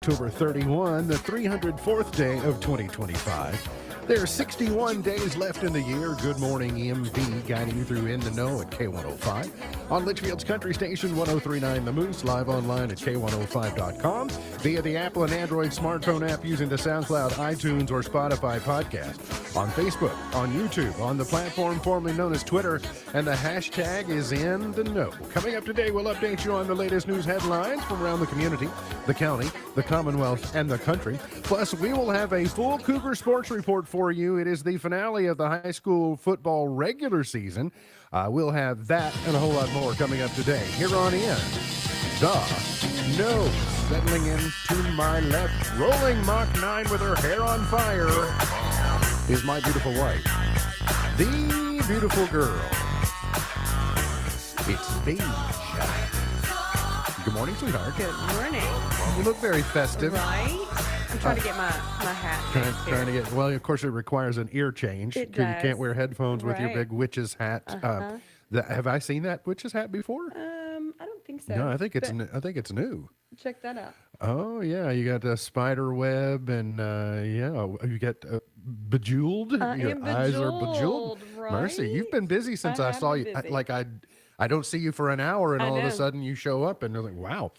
October 31, the 304th day of 2025. There are 61 days left in the year. Good morning, EMV, guiding you through In the Know at K105. On Litchfield's Country Station, 1039 The Moose, live online at K105.com, via the Apple and Android smartphone app using the SoundCloud, iTunes, or Spotify podcast. On Facebook, on YouTube, on the platform formerly known as Twitter, and the hashtag is In the Know. Coming up today, we'll update you on the latest news headlines from around the community, the county, the Commonwealth, and the country. Plus, we will have a full Cougar Sports Report for you. It is the finale of the high school football regular season. We'll have that and a whole lot more coming up today. Here on In the Know. Settling in to my left, rolling Mach 9 with her hair on fire, is my beautiful wife, the beautiful girl. It's Paige. Good morning, sweetheart. Good morning. You look very festive. Right? I'm trying to get my hat. Trying to get, well, of course, it requires an ear change. It You can't does. wear headphones with your Right. big witch's hat. Have I seen that witch's hat before? I don't think so. No, I think it's But I think it's new. check that out. Oh yeah, you got a spider web, and you got bejeweled. I Your am eyes are bejeweled. bejeweled, Mercy, you've right? been busy since I I have saw been you. busy. I don't see you for an hour, and I all of a know. sudden you show up, and they're like, wow.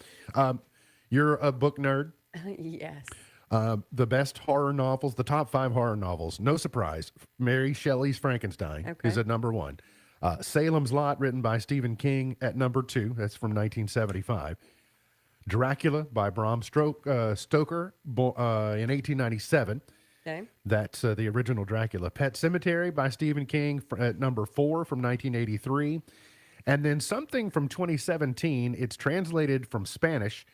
You're a book nerd. Yes. The best horror novels, the top 5 horror novels, no surprise. Mary Shelley's Frankenstein Okay. is at number 1. Salem's Lot, written by Stephen King, at number 2. That's from 1975. Dracula by Bram Stoker in 1897. Okay. That's the original Dracula. Pet Cemetery by Stephen King at number 4 from 1983. And then something from 2017. It's translated from Spanish.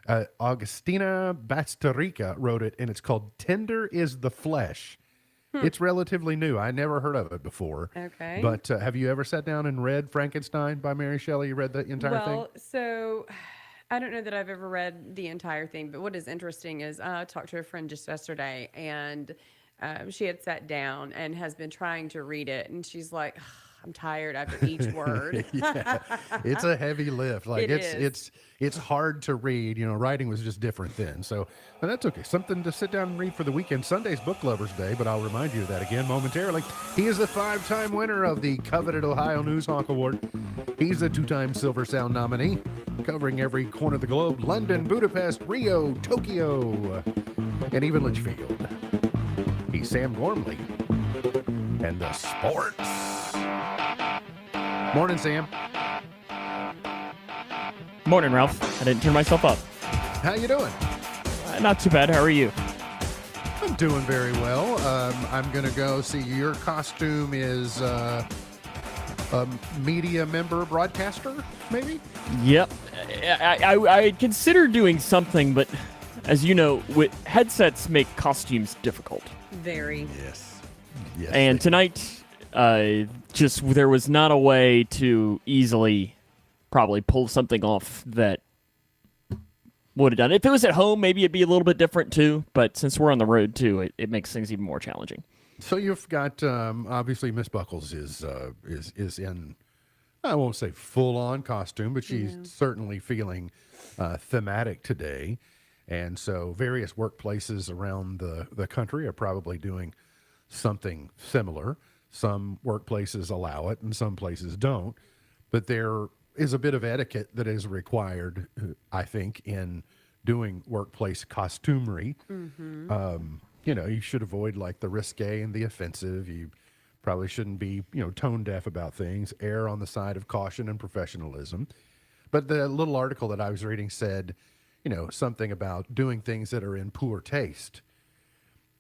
Agustina Bastarrica wrote it, and it's called Tender is the Flesh. It's relatively new. I never heard of it before. Okay. But have you ever sat down and read Frankenstein by Mary Shelley? You read the entire thing? Well, so I don't know that I've ever read the entire thing, but what is interesting is I talked to a friend just yesterday, and she had sat down and has been trying to read it, and she's like, I'm tired after each word. Yeah, it's a heavy lift. Like It is. it's hard to read. You know, writing was just different then. So, but that's okay. Something to sit down and read for the weekend. Sunday's Book Lovers Day, but I'll remind you of that again momentarily. He is the 5-time winner of the coveted Ohio News Hawk Award. He's a 2-time Silver Sound nominee, covering every corner of the globe: London, Budapest, Rio, Tokyo, and even Litchfield. He's Sam Gormley, and the sports. Morning, Sam. Morning, Ralph. I didn't turn myself up. How you doing? Not too bad. How are you? I'm doing very well. I'm going to go see your costume is a media member broadcaster, maybe? Yep. I considered doing something, but as you know, headsets make costumes difficult. Very. Yes. Yes. And tonight, just there was not a way to easily probably pull something off that would have done it. If it was at home, maybe it'd be a little bit different too. But since we're on the road too, it makes things even more challenging. So you've got obviously Miss Buckles is in, I won't say full on costume, but she's certainly feeling thematic today. And so various workplaces around the country are probably doing something similar. Some workplaces allow it and some places don't. But there is a bit of etiquette that is required, I think, in doing workplace costumery. You should avoid like the risque and the offensive. You probably shouldn't be, tone deaf about things. Err on the side of caution and professionalism. But the little article that I was reading said, something about doing things that are in poor taste.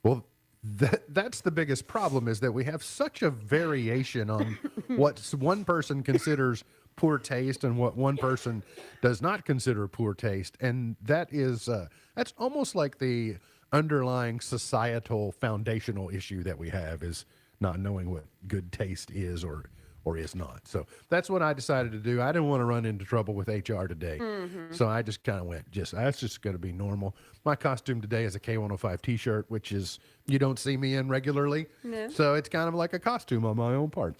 Well, that's the biggest problem, is that we have such a variation on what one person considers poor taste and what one person does not consider poor taste. And that's almost like the underlying societal foundational issue that we have, is not knowing what good taste is or is not. So that's what I decided to do. I didn't want to run into trouble with HR today. So I just kind of went, that's just going to be normal. My costume today is a K105 t-shirt, which is, you don't see me in regularly. No. So it's kind of like a costume on my own part.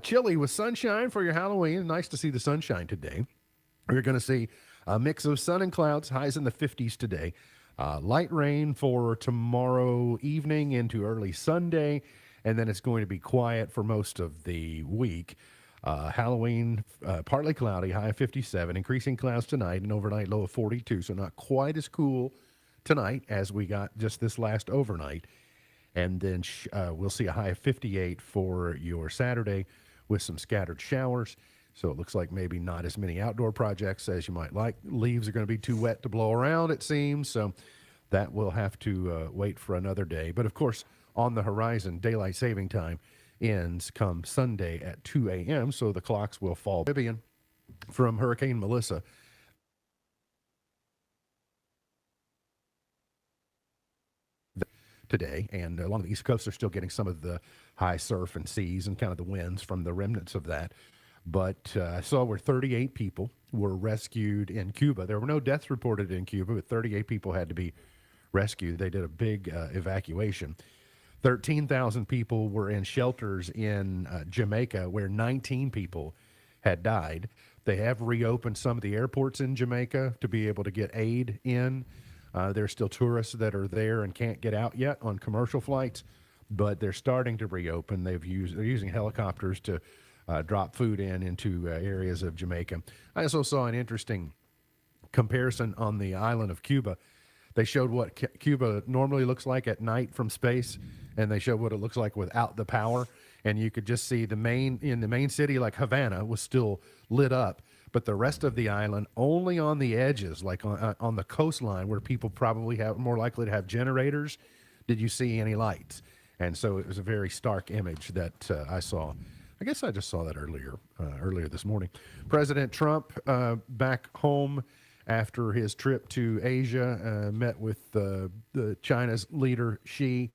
Chilly with sunshine for your Halloween. Nice to see the sunshine today. We're going to see a mix of sun and clouds, highs in the 50s today. Light rain for tomorrow evening into early Sunday, and then it's going to be quiet for most of the week. Halloween, partly cloudy, high of 57, increasing clouds tonight, and overnight low of 42, so not quite as cool tonight as we got just this last overnight. And then we'll see a high of 58 for your Saturday with some scattered showers. So it looks like maybe not as many outdoor projects as you might like. Leaves are going to be too wet to blow around, it seems. So that will have to wait for another day. But of course, on the horizon, daylight saving time ends come Sunday at 2 a.m. So the clocks will fall. Vivian from Hurricane Melissa. Today, and along the East Coast, they're still getting some of the high surf and seas and kind of the winds from the remnants of that. But I saw where 38 people were rescued in Cuba. There were no deaths reported in Cuba, but 38 people had to be rescued. They did a big evacuation. 13,000 people were in shelters in Jamaica, where 19 people had died. They have reopened some of the airports in Jamaica to be able to get aid in. There's still tourists that are there and can't get out yet on commercial flights, but they're starting to reopen. They're using helicopters to drop food into areas of Jamaica. I also saw an interesting comparison on the island of Cuba. They showed what Cuba normally looks like at night from space, and they showed what it looks like without the power. And you could just see in the main city, like Havana, was still lit up. But the rest of the island, only on the edges, like on the coastline, where people probably have more likely to have generators, did you see any lights? And so it was a very stark image that I saw. I guess I just saw that earlier this morning. President Trump back home after his trip to Asia, met with the China's leader Xi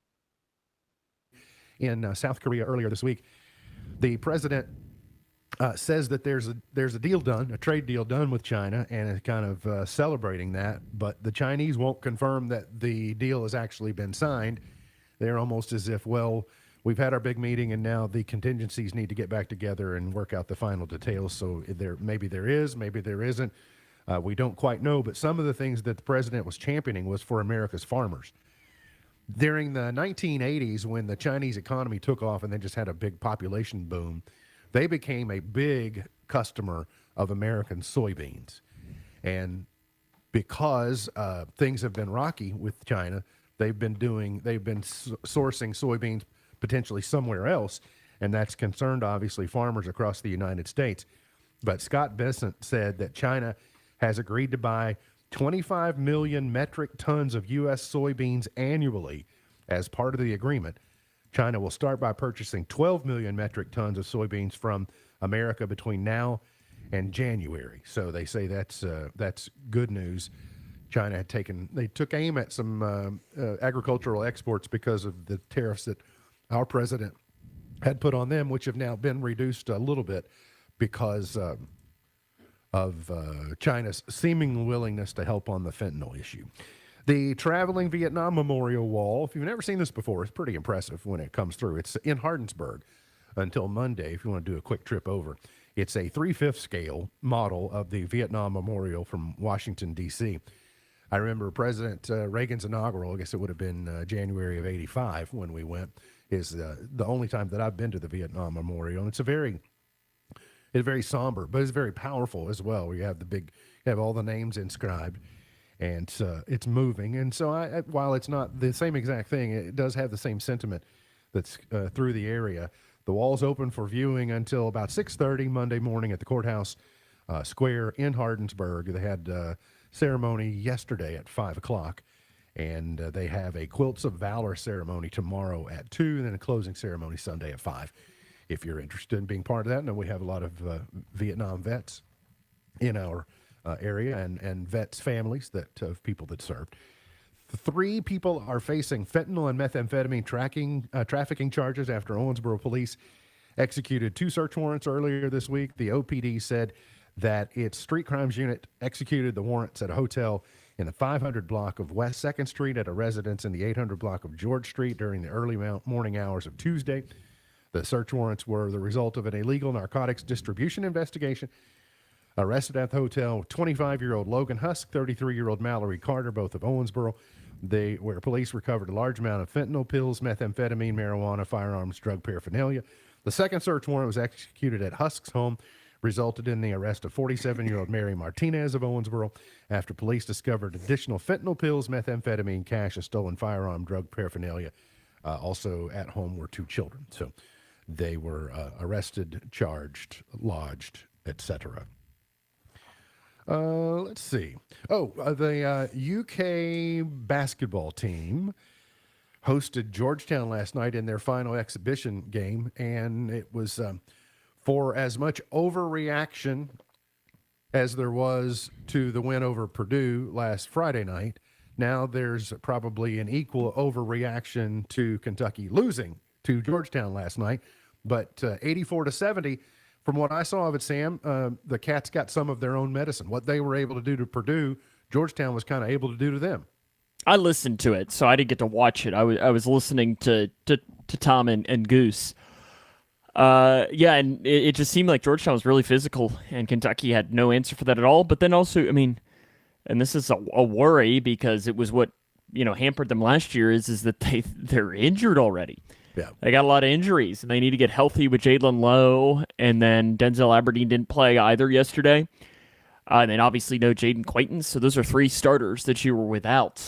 in South Korea earlier this week. The president says that there's a deal done, a trade deal done with China, and is kind of celebrating that. But the Chinese won't confirm that the deal has actually been signed. They're almost as if, well, we've had our big meeting, and now the contingencies need to get back together and work out the final details. So maybe there is, maybe there isn't. We don't quite know. But some of the things that the president was championing was for America's farmers. During the 1980s, when the Chinese economy took off and they just had a big population boom, they became a big customer of American soybeans. And because things have been rocky with China, they've been sourcing soybeans potentially somewhere else, and that's concerned, obviously, farmers across the United States. But Scott Bessent said that China has agreed to buy 25 million metric tons of U.S. soybeans annually as part of the agreement. China will start by purchasing 12 million metric tons of soybeans from America between now and January. So they say that's good news. China took aim at some agricultural exports because of the tariffs that our president had put on them, which have now been reduced a little bit because of China's seeming willingness to help on the fentanyl issue. The Traveling Vietnam Memorial Wall, if you've never seen this before, it's pretty impressive when it comes through. It's in Hardinsburg until Monday if you want to do a quick trip over. It's a 3/5 scale model of the Vietnam Memorial from Washington, D.C. I remember President Reagan's inaugural, I guess it would have been January of 85 when we went, is the only time that I've been to the Vietnam Memorial. And it's very somber, but it's very powerful as well. Where you have all the names inscribed. And it's moving. And so while it's not the same exact thing, it does have the same sentiment that's through the area. The wall's open for viewing until about 6:30 Monday morning at the courthouse square in Hardinsburg. They had a ceremony yesterday at 5 o'clock, and they have a Quilts of Valor ceremony tomorrow at 2, and then a closing ceremony Sunday at 5. If you're interested in being part of that, and we have a lot of Vietnam vets in our area and vets families of people that served. 3 people are facing fentanyl and methamphetamine trafficking charges after Owensboro police executed 2 search warrants earlier this week. The OPD said that its street crimes unit executed the warrants at a hotel in the 500 block of West 2nd Street, at a residence in the 800 block of George Street during the early morning hours of Tuesday. The search warrants were the result of an illegal narcotics distribution investigation. Arrested at the hotel, 25-year-old Logan Husk, 33-year-old Mallory Carter, both of Owensboro. Where police recovered a large amount of fentanyl pills, methamphetamine, marijuana, firearms, drug paraphernalia. The second search warrant was executed at Husk's home, resulted in the arrest of 47-year-old Mary Martinez of Owensboro after police discovered additional fentanyl pills, methamphetamine, cash, a stolen firearm, drug paraphernalia. Also at home were 2 children. So they were arrested, charged, lodged, etc. Let's see. The UK basketball team hosted Georgetown last night in their final exhibition game, and it was for as much overreaction as there was to the win over Purdue last Friday night. Now there's probably an equal overreaction to Kentucky losing to Georgetown last night, but 84-70. From what I saw of it, Sam, the Cats got some of their own medicine. What they were able to do to Purdue, Georgetown was kind of able to do to them. I listened to it, so I didn't get to watch it. I was listening to Tom and Goose. And it just seemed like Georgetown was really physical, and Kentucky had no answer for that at all. But then also, I mean, and this is a worry because it was what hampered them last year is that they're injured already. Yeah, they got a lot of injuries, and they need to get healthy with Jalen Lowe, and then Denzel Aberdeen didn't play either yesterday. And then obviously no Jaden Quayton, so those are 3 starters that you were without.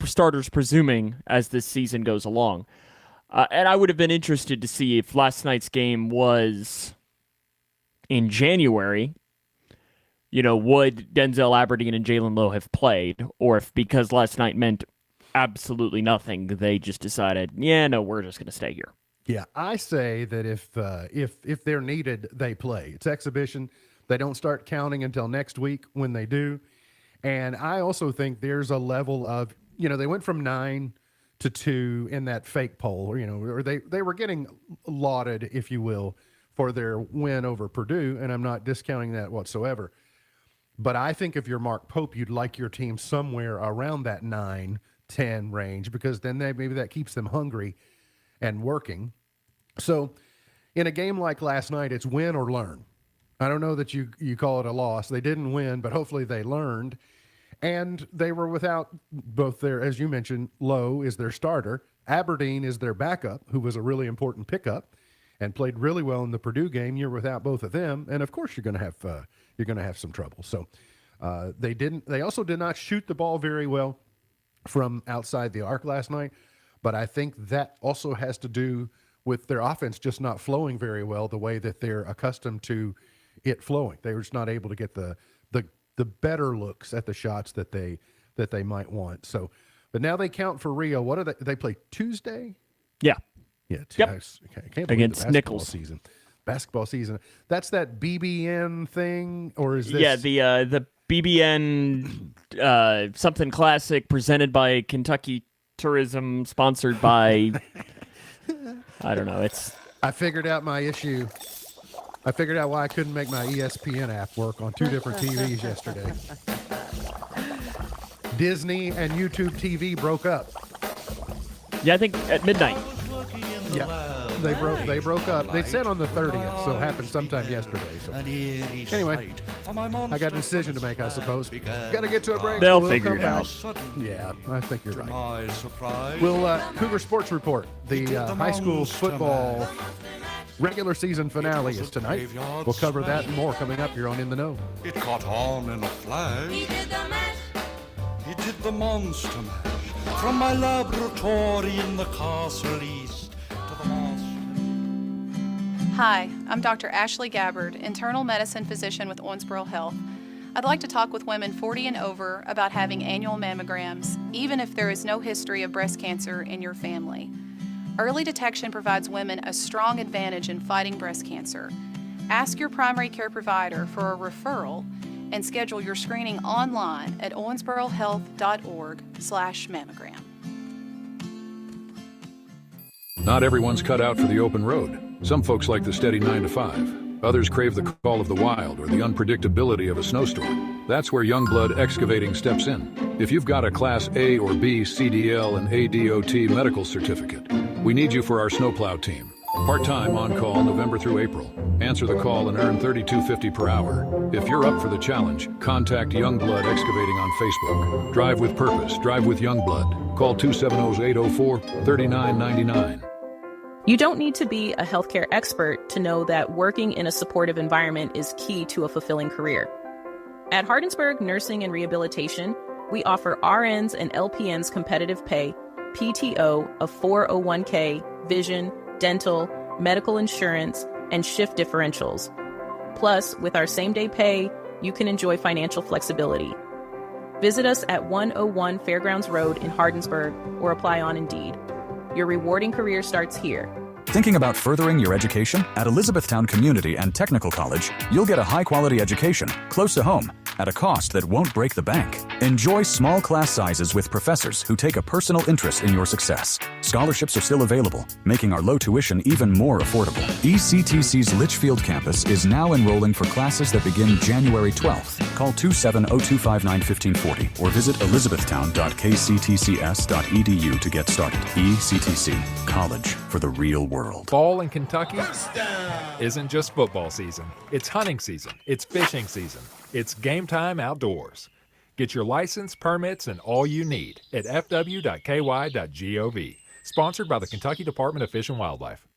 Starters presuming as this season goes along. And I would have been interested to see if last night's game was in January, would Denzel Aberdeen and Jalen Lowe have played, or if because last night meant absolutely nothing, they just decided, we're just going to stay here. Yeah, I say that if they're needed, they play. It's exhibition. They don't start counting until next week when they do. And I also think there's a level of, they went from 9 to 2 in that fake poll, or they were getting lauded, if you will, for their win over Purdue, and I'm not discounting that whatsoever. But I think if you're Mark Pope, you'd like your team somewhere around that 9-10 range, because then maybe that keeps them hungry and working. So in a game like last night, it's win or learn. I don't know that you call it a loss. They didn't win, but hopefully they learned. And they were without both their, as you mentioned, Lowe is their starter. Aberdeen is their backup, who was a really important pickup and played really well in the Purdue game. You're without both of them, and of course you're going to have some trouble. So they also did not shoot the ball very well from outside the arc last night, but I think that also has to do with their offense just not flowing very well the way that they're accustomed to it flowing. They were just not able to get the better looks at the shots that they might want. So, but now they count for Rio. What are they play Tuesday? Yeah. Yeah. Yep. I can't believe against the Nichols basketball season. That's that BBN thing, or is this? Yeah, the BBN something classic presented by Kentucky Tourism, sponsored by I don't know. I figured out my issue. I figured out why I couldn't make my ESPN app work on 2 different TVs yesterday. Disney and YouTube TV broke up. Yeah, I think at midnight. Yeah, they broke up. They said on the 30th, so it happened sometime yesterday. So. Anyway, I got a decision to make, I suppose. Got to get to a break. They'll figure it out. Yeah, I think you're right. We'll Cougar Sports Report. The high school football regular season finale is tonight. We'll cover that and more coming up here on In the Know. It caught on in a flash. He did the mash. He did the monster mash. From my laboratory in the castle east to the monster. Hi, I'm Dr. Ashley Gabbard, internal medicine physician with Owensboro Health. I'd like to talk with women 40 and over about having annual mammograms, even if there is no history of breast cancer in your family. Early detection provides women a strong advantage in fighting breast cancer. Ask your primary care provider for a referral and schedule your screening online at owensborohealth.org/mammogram. Not everyone's cut out for the open road. Some folks like the steady 9 to 5. Others crave the call of the wild or the unpredictability of a snowstorm. That's where Youngblood Excavating steps in. If you've got a Class A or B CDL and ADOT medical certificate, we need you for our snowplow team. Part-time on-call November through April. Answer the call and earn $32.50 per hour. If you're up for the challenge, contact Youngblood Excavating on Facebook. Drive with purpose. Drive with Youngblood. Call 270-804-3999. You don't need to be a healthcare expert to know that working in a supportive environment is key to a fulfilling career. At Hardensburg Nursing and Rehabilitation, we offer RNs and LPNs competitive pay, PTO, a 401k, vision, dental, medical insurance, and shift differentials. Plus, with our same-day pay, you can enjoy financial flexibility. Visit us at 101 Fairgrounds Road in Hardensburg or apply on Indeed. Your rewarding career starts here. Thinking about furthering your education? At Elizabethtown Community and Technical College, you'll get a high-quality education, close to home, at a cost that won't break the bank. Enjoy small class sizes with professors who take a personal interest in your success. Scholarships are still available, making our low tuition even more affordable. ECTC's Litchfield campus is now enrolling for classes that begin January 12th. Call 270-259-1540 or visit elizabethtown.kctcs.edu to get started. ECTC, college for the real world. Fall in Kentucky isn't just football season. It's hunting season. It's fishing season. It's game time outdoors. Get your license, permits, and all you need at fw.ky.gov. Sponsored by the Kentucky Department of Fish and Wildlife.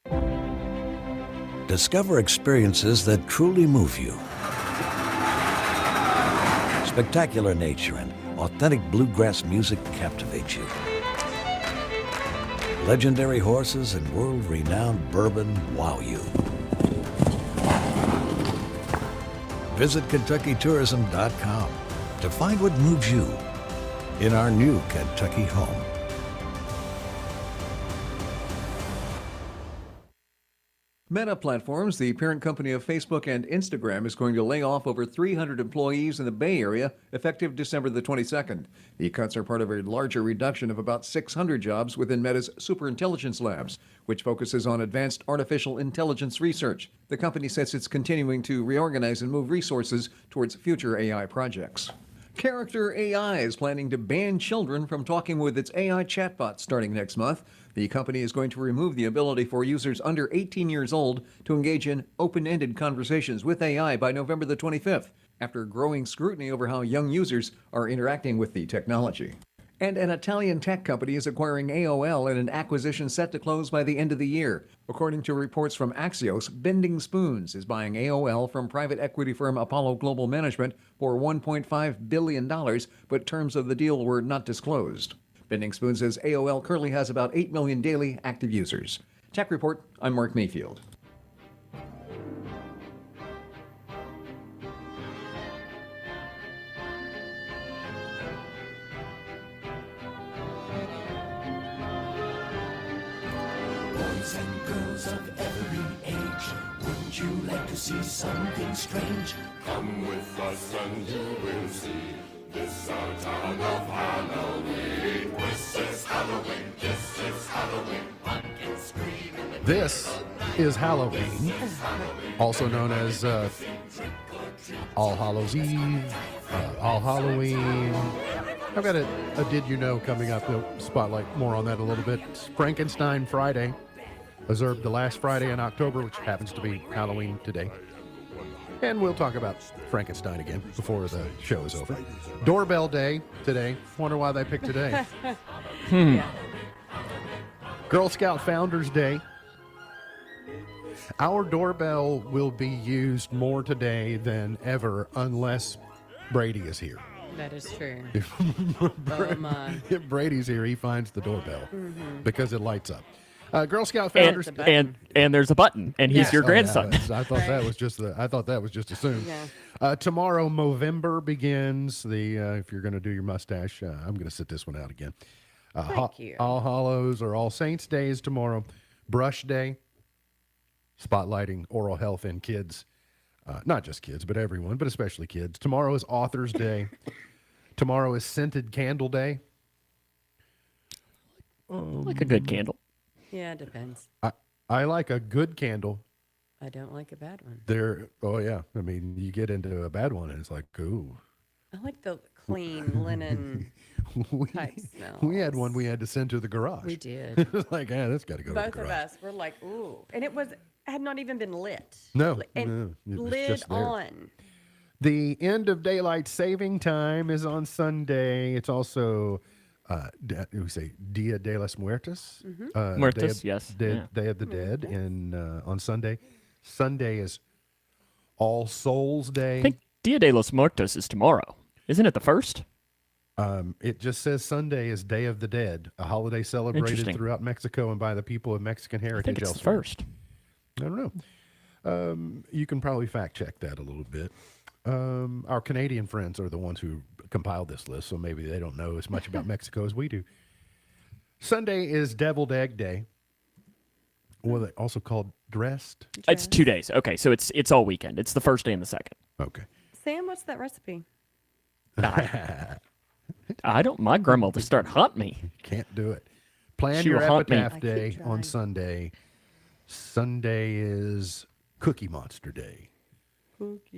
Discover experiences that truly move you. Spectacular nature and authentic bluegrass music captivate you. Legendary horses and world-renowned bourbon wow you. Visit KentuckyTourism.com to find what moves you in our new Kentucky home. Meta Platforms, the parent company of Facebook and Instagram, is going to lay off over 300 employees in the Bay Area effective December the 22nd. The cuts are part of a larger reduction of about 600 jobs within Meta's Superintelligence Labs, which focuses on advanced artificial intelligence research. The company says it's continuing to reorganize and move resources towards future AI projects. Character AI is planning to ban children from talking with its AI chatbot starting next month. The company is going to remove the ability for users under 18 years old to engage in open-ended conversations with AI by November the 25th, after growing scrutiny over how young users are interacting with the technology. And an Italian tech company is acquiring AOL in an acquisition set to close by the end of the year. According to reports from Axios, Bending Spoons is buying AOL from private equity firm Apollo Global Management for $1.5 billion, but terms of the deal were not disclosed. Bending Spoons says AOL currently has about 8 million daily active users. Tech Report, I'm Mark Mayfield. Boys and girls of every age, wouldn't you like to see something strange? Come with us and you will see. This our town of Halloween. This is Halloween. This is Halloween. Pumpkins scream in the This is Halloween, also known as All Hallows Eve, All Halloween. I've got a Did You Know coming up. We'll spotlight more on that a little bit. It's Frankenstein Friday, observed the last Friday in October, which happens to be Halloween today. And we'll talk about Frankenstein again before the show is over. Doorbell Day today. Wonder why they picked today. Girl Scout Founders Day. Our doorbell will be used more today than ever unless Brady is here. That is true. Oh my. If Brady's here, he finds the doorbell because it lights up. Girl Scout And, Founders and there's a button, and he's your grandson. I thought that was just assumed. Tomorrow, Movember begins. If you're going to do your mustache, I'm going to sit this one out again. Thank you. All Hallows or All Saints Day is tomorrow. Brush Day, spotlighting oral health in kids, not just kids, but everyone, but especially kids. Tomorrow is Author's Day. Tomorrow is Scented Candle Day. Like a good candle. Yeah, it depends. I like a good candle. I don't like a bad one. Oh yeah. I mean, you get into a bad one and it's like, ooh. I like the clean linen we, type smell. we had one we had to send to the garage. We did. It was like, that's got to go to Both the of garage. us were like, ooh. And it had not even been lit. No, And no, it was lid just there. on. The end of daylight saving time is on Sunday. It's also, we say Dia de los Muertos. Muertos, yes. Day of the Dead on Sunday. Sunday is All Souls Day. I think Dia de los Muertos is tomorrow. Isn't it the first? It just says Sunday is Day of the Dead, a holiday celebrated Interesting. throughout Mexico and by the people of Mexican I heritage think it's the elsewhere. first. I don't know. You can probably fact check that a little bit. Our Canadian friends are the ones who compiled this list, so maybe they don't know as much about Mexico as we do. Sunday is Deviled Egg Day, or they also called Dressed. It's 2 days. Okay, so it's all weekend. It's the first day and the second. Okay. Sam, what's that recipe? I don't. My grandmother started hunting me. Can't do it. Plan She your will hunt me. epitaph I keep day trying. on Sunday. Sunday is Cookie Monster Day.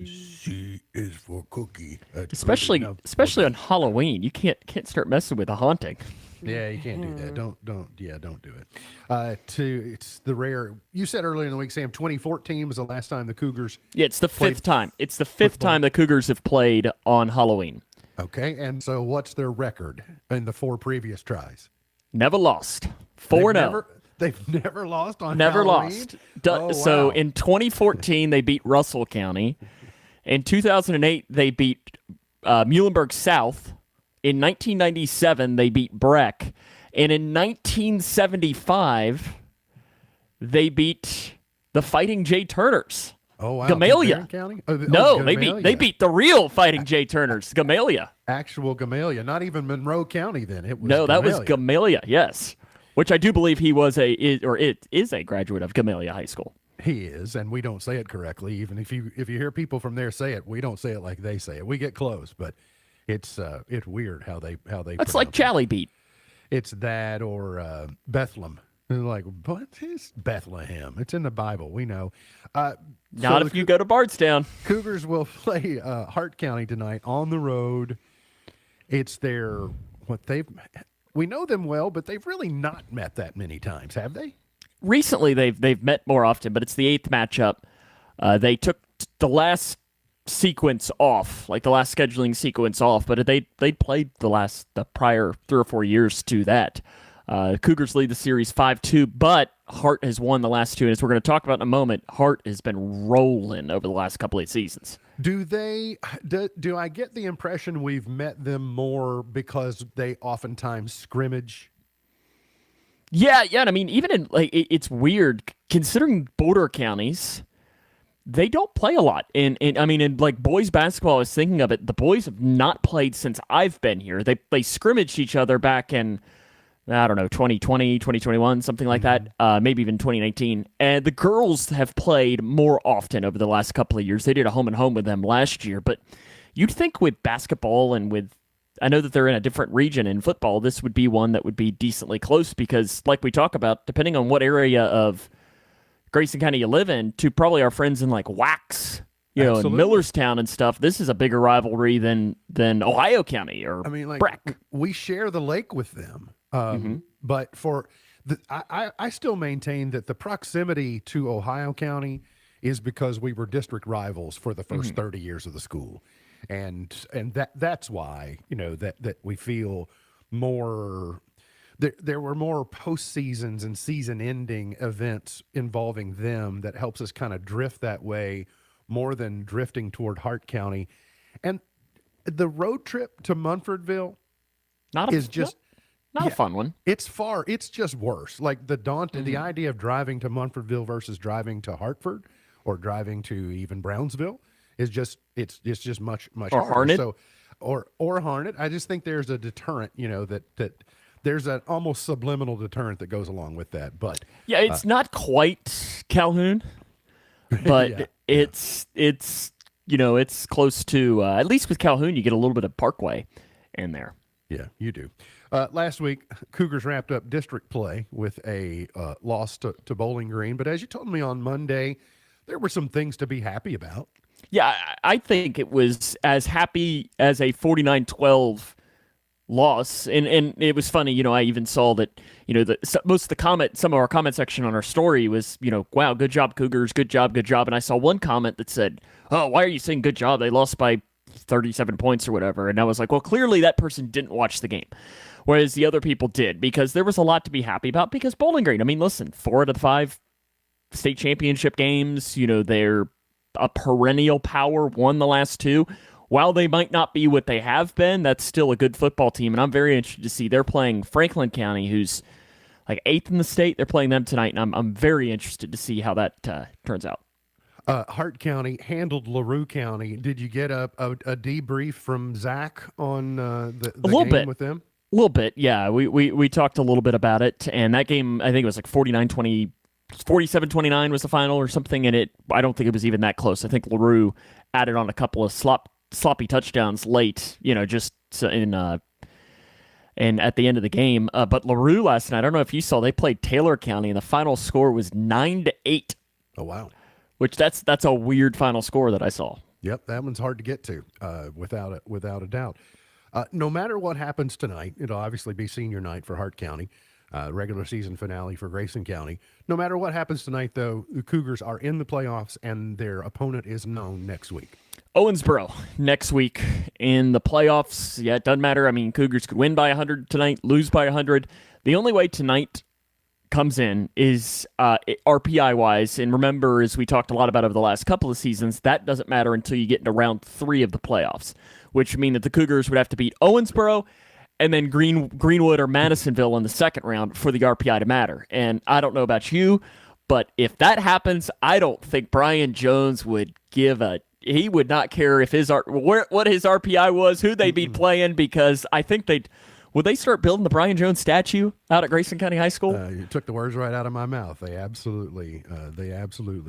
C is for cookie. Especially on Halloween, you can't start messing with the haunting. Yeah, you can't do that. Don't do it. It's the rare. You said earlier in the week, Sam, 2014 was the last time the Cougars. Yeah, it's the played fifth time. It's the fifth football. time the Cougars have played on Halloween. Okay, and so what's their record in the 4 previous tries? Never lost. 4-0. They've never lost on Never Halloween? lost. Oh, So wow. in 2014, they beat Russell County. In 2008, they beat Muhlenberg South. In 1997, they beat Breck. And in 1975, they beat the Fighting Jay Turners. Oh wow, Gamaliel. Van County? No, they Gamaliel. beat the real Fighting Jay Turners, Gamaliel. Actual Gamaliel, not even Monroe County. Then it was No, that was Gamaliel. Gamaliel, yes. Which I do believe he was it is a graduate of Gamaliel High School. He is, and we don't say it correctly. Even if you hear people from there say it, we don't say it like they say it. We get close, but it's weird how they That's like pronounce it. Chally Beat. It's that or Bethlehem. And they're like, what is Bethlehem? It's in the Bible. We know. Not if you go to Bardstown. Cougars will play Hart County tonight on the road. It's their we know them well, but they've really not met that many times, have they? Recently, they've met more often, but it's the 8th matchup. They took the last sequence off, like the last scheduling sequence off, but they played the prior 3 or 4 years to that. Cougars lead the series 5-2, but Hart has won the last 2, and as we're going to talk about in a moment, Hart has been rolling over the last couple of seasons. Do I get the impression we've met them more because they oftentimes scrimmage? Yeah, and I mean, even in it's weird considering border counties, they don't play a lot. And I mean, in like boys basketball, I was thinking of it. The boys have not played since I've been here. They scrimmaged each other back in, I don't know, 2020, 2021, something like that, maybe even 2019. And the girls have played more often over the last couple of years. They did a home and home with them last year. But you'd think with basketball and with, I know that they're in a different region in football, this would be one that would be decently close because, like we talk about, depending on what area of Grayson County you live in, to probably our friends in like Wax, and Millerstown and stuff, this is a bigger rivalry than Ohio County or Breck. We share the lake with them. But I still maintain that the proximity to Ohio County is because we were district rivals for the first 30 years of the school. And that's why, that we feel more, there were more postseasons and season-ending events involving them that helps us kind of drift that way more than drifting toward Hart County. And the road trip to Munfordville is just... Not a fun one. It's far. It's just worse. Like the idea of driving to Munfordville versus driving to Hartford or driving to even Brownsville is just it's just much or harder. Harnett. So or Harnett. I just think there's a deterrent. That there's an almost subliminal deterrent that goes along with that. But yeah, it's not quite Calhoun, but it's it's close to at least with Calhoun you get a little bit of Parkway in there. Yeah, you do. Last week, Cougars wrapped up district play with a loss to Bowling Green. But as you told me on Monday, there were some things to be happy about. Yeah, I think it was as happy as a 49-12 loss. And it was funny, I even saw that, some of our comment section on our story was, wow, good job, Cougars, good job, good job. And I saw one comment that said, oh, why are you saying good job? They lost by 37 points or whatever. And I was like, well, clearly that person didn't watch the game. Whereas the other people did, because there was a lot to be happy about. Because Bowling Green, I mean, listen, 4 out of the 5 state championship games, they're a perennial power, won the last 2. While they might not be what they have been, that's still a good football team. And I'm very interested to see they're playing Franklin County, who's like 8th in the state. They're playing them tonight, and I'm very interested to see how that turns out. Hart County handled LaRue County. Did you get a debrief from Zach on the game bit with them? A little bit, yeah. We talked a little bit about it, and that game, I think it was like 47-29 was the final or something, and I don't think it was even that close. I think LaRue added on a couple of sloppy touchdowns late, just in and at the end of the game. But LaRue last night, I don't know if you saw, they played Taylor County, and the final score was 9-8. Oh, wow. Which that's a weird final score that I saw. Yep, that one's hard to get to, without a doubt. No matter what happens tonight, it'll obviously be senior night for Hart County, regular season finale for Grayson County. No matter what happens tonight, though, the Cougars are in the playoffs, and their opponent is known next week. Owensboro next week in the playoffs. Yeah, it doesn't matter. I mean, Cougars could win by 100 tonight, lose by 100. The only way tonight comes in is RPI-wise. And remember, as we talked a lot about over the last couple of seasons, that doesn't matter until you get into round 3 of the playoffs, which would mean that the Cougars would have to beat Owensboro and then Greenwood or Madisonville in the second round for the RPI to matter. And I don't know about you, but if that happens, I don't think Brian Jones would he would not care if what his RPI was, who they'd be playing, because I think would they start building the Brian Jones statue out at Grayson County High School? You took the words right out of my mouth. They absolutely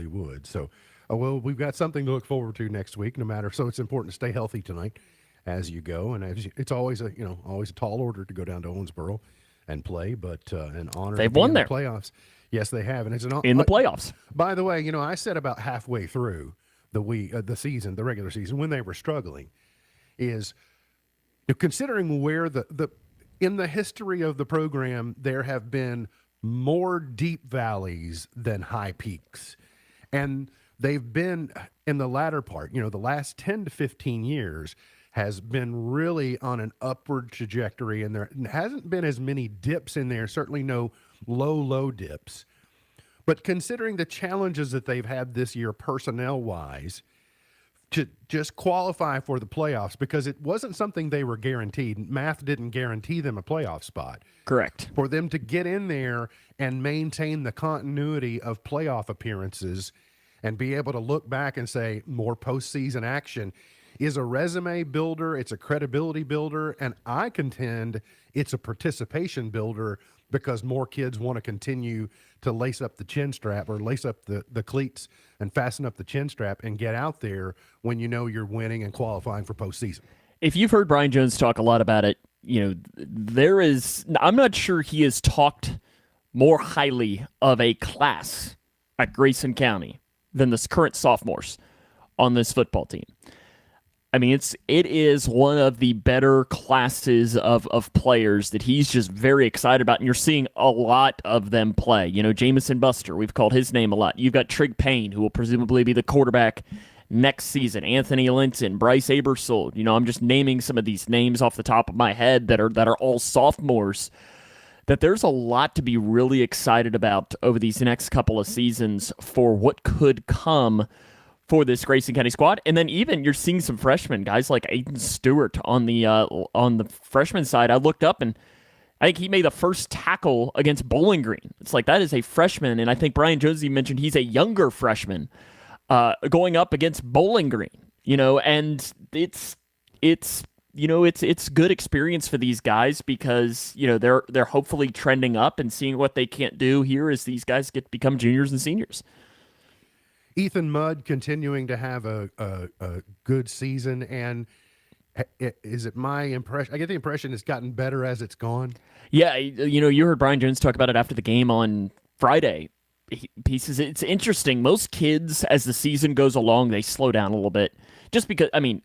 would. So, well, we've got something to look forward to next week. No matter, so it's important to stay healthy tonight as you go, and it's always a tall order to go down to Owensboro and play, but an honor. They've won there. The playoffs. Yes, they have, and it's in the playoffs. By the way, I said about halfway through the season, the regular season, when they were struggling, is considering where in the history of the program, there have been more deep valleys than high peaks. And they've been in the latter part, the last 10 to 15 years has been really on an upward trajectory, and there hasn't been as many dips in there, certainly no low dips. But considering the challenges that they've had this year personnel-wise, to just qualify for the playoffs, because it wasn't something they were guaranteed. Math didn't guarantee them a playoff spot. Correct. For them to get in there and maintain the continuity of playoff appearances and be able to look back and say more postseason action is a resume builder, it's a credibility builder, and I contend it's a participation builder, because more kids want to continue to lace up the chin strap or lace up the cleats and fasten up the chin strap and get out there when you're winning and qualifying for postseason. If you've heard Brian Jones talk a lot about it, I'm not sure he has talked more highly of a class at Grayson County than the current sophomores on this football team. I mean, it is one of the better classes of players that he's just very excited about, and you're seeing a lot of them play. Jamison Buster, we've called his name a lot. You've got Trig Payne, who will presumably be the quarterback next season. Anthony Linton, Bryce Abersold. I'm just naming some of these names off the top of my head that are all sophomores. That there's a lot to be really excited about over these next couple of seasons for what could come for this Grayson County squad. And then even you're seeing some freshmen, guys like Aiden Stewart on the freshman side. I looked up and I think he made the first tackle against Bowling Green. It's like, that is a freshman, and I think Brian Jonesy mentioned he's a younger freshman going up against Bowling Green. And it's good experience for these guys, because they're hopefully trending up and seeing what they can't do here as these guys become juniors and seniors. Ethan Mudd continuing to have a good season, and is it my impression? I get the impression it's gotten better as it's gone. Yeah, you heard Brian Jones talk about it after the game on Friday. pieces. It's interesting. Most kids, as the season goes along, they slow down a little bit. Just because, I mean,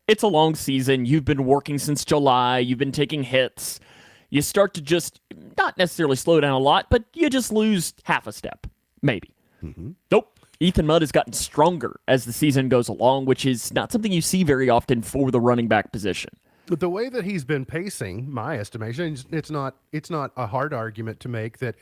it's a long season. You've been working since July. You've been taking hits. You start to just not necessarily slow down a lot, but you just lose half a step, maybe. Nope. Ethan Mudd has gotten stronger as the season goes along, which is not something you see very often for the running back position. But the way that he's been pacing, my estimation, it's not a hard argument to make that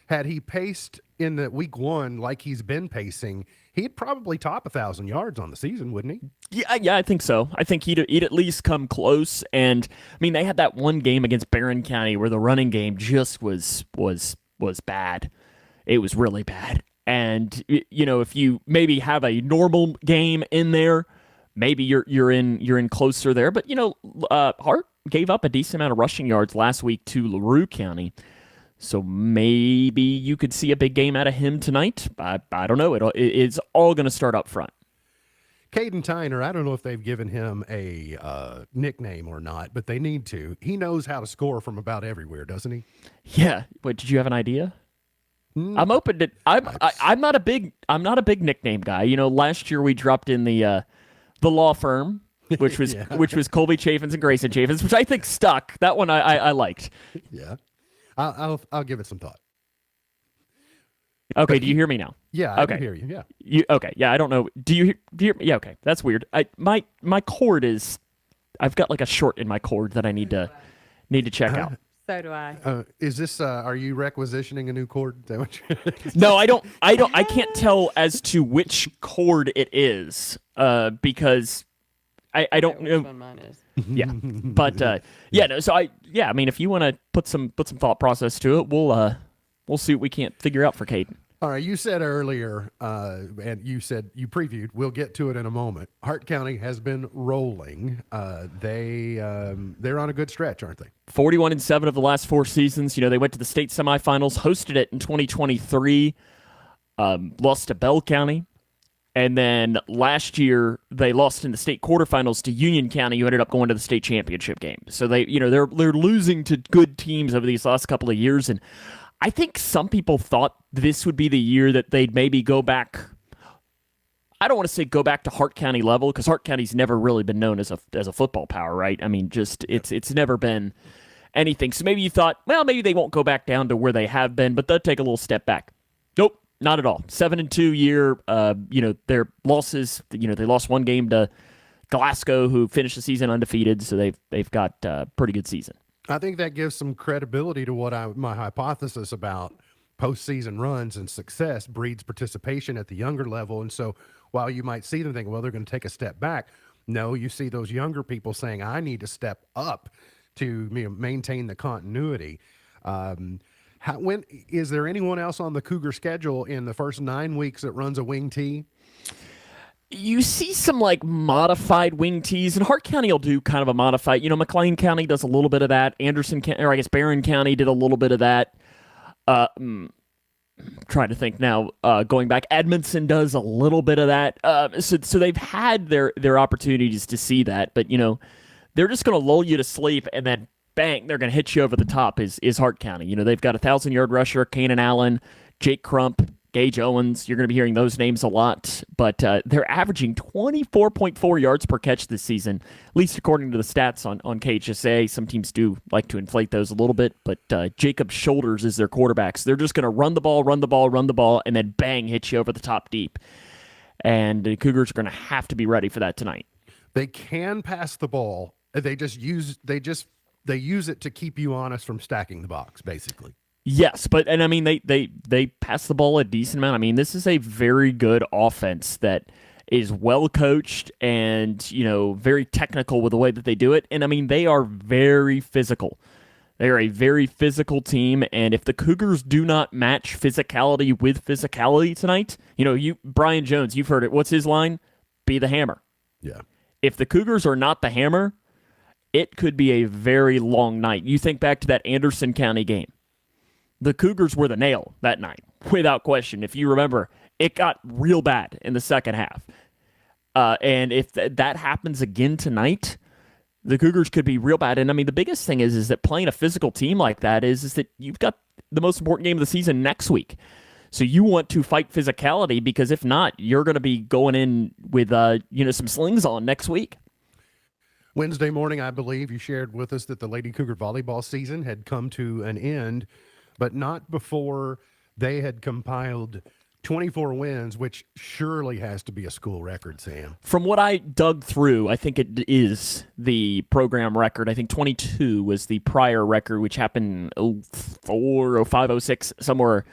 had he paced in the week one like he's been pacing, he'd probably top 1,000 yards on the season, wouldn't he? Yeah, I think so. I think he'd at least come close. And I mean, they had that one game against Barron County where the running game just was bad. It was really bad. And if you maybe have a normal game in there, maybe you're in closer there. But Hart gave up a decent amount of rushing yards last week to LaRue County, so maybe you could see a big game out of him tonight. I don't know. It's all going to start up front. Caden Tyner, I don't know if they've given him a nickname or not, but they need to. He knows how to score from about everywhere, doesn't he? Yeah. Wait, did you have an idea? I'm open to. I'm not a big nickname guy. Last year we dropped in the law firm, which was which was Colby Chafins and Grayson Chafins, which I think stuck. That one I liked. Yeah, I'll give it some thought. Okay, do you hear me now? Yeah, I can hear you. Yeah. Okay? Yeah, I don't know. Do you hear? Yeah. Okay, that's weird. My cord is. I've got like a short in my cord that I need to check out. So do I. Is this? Are you requisitioning a new cord? Is that what No, I don't. I can't tell as to which cord it is, because I don't know. Which one mine is. Yeah, but no. So I mean, if you want to put some thought process to it, we'll see what we can't figure out for Caden. All right, you said earlier, and you said you previewed. We'll get to it in a moment. Hart County has been rolling. They're on a good stretch, aren't they? 41-7 of the last 4 seasons. They went to the state semifinals, hosted it in 2023, lost to Bell County, and then last year they lost in the state quarterfinals to Union County, who ended up going to the state championship game. So they're losing to good teams over these last couple of years, and I think some people thought this would be the year that they'd maybe go back. I don't want to say go back to Hart County level, because Hart County's never really been known as a football power, right? I mean, just it's never been anything. So maybe you thought, well, maybe they won't go back down to where they have been, but they'll take a little step back. Nope, not at all. 7-2 year. Their losses. They lost one game to Glasgow, who finished the season undefeated, so they've got a pretty good season. I think that gives some credibility to what my hypothesis about postseason runs and success breeds participation at the younger level. And so while you might see them think, well, they're going to take a step back, no, you see those younger people saying, I need to step up to maintain the continuity. Is there anyone else on the Cougar schedule in the first 9 weeks that runs a wing tee? You see some modified wing tees, and Hart County will do kind of a modified. McLean County does a little bit of that. Barron County did a little bit of that. Trying to think now. Going back, Edmondson does a little bit of that. So they've had their opportunities to see that, but they're just going to lull you to sleep, and then bang, they're going to hit you over the top. Is Hart County? They've got a 1,000-yard rusher, Kanan Allen, Jake Crump, Gage Owens. You're going to be hearing those names a lot, but they're averaging 24.4 yards per catch this season, at least according to the stats on KHSA. Some teams do like to inflate those a little bit, but Jacob Shoulders is their quarterback. So they're just going to run the ball, and then bang, hit you over the top deep. And the Cougars are going to have to be ready for that tonight. They can pass the ball. They use it to keep you honest from stacking the box, basically. Yes, and I mean they pass the ball a decent amount. I mean, this is a very good offense that is well coached and very technical with the way that they do it. And I mean, they are very physical. They are a very physical team, and if the Cougars do not match physicality with physicality tonight, Brian Jones, you've heard it. What's his line? Be the hammer. Yeah. If the Cougars are not the hammer, it could be a very long night. You think back to that Anderson County game. The Cougars were the nail that night, without question. If you remember, it got real bad in the second half. And if that happens again tonight, the Cougars could be real bad. And I mean, the biggest thing is that playing a physical team like that is that you've got the most important game of the season next week. So you want to fight physicality, because if not, you're going to be going in with some slings on next week. Wednesday morning, I believe you shared with us that the Lady Cougar volleyball season had come to an end, but not before they had compiled 24 wins, which surely has to be a school record, Sam. From what I dug through, I think it is the program record. I think 22 was the prior record, which happened 04, 05, 06, somewhere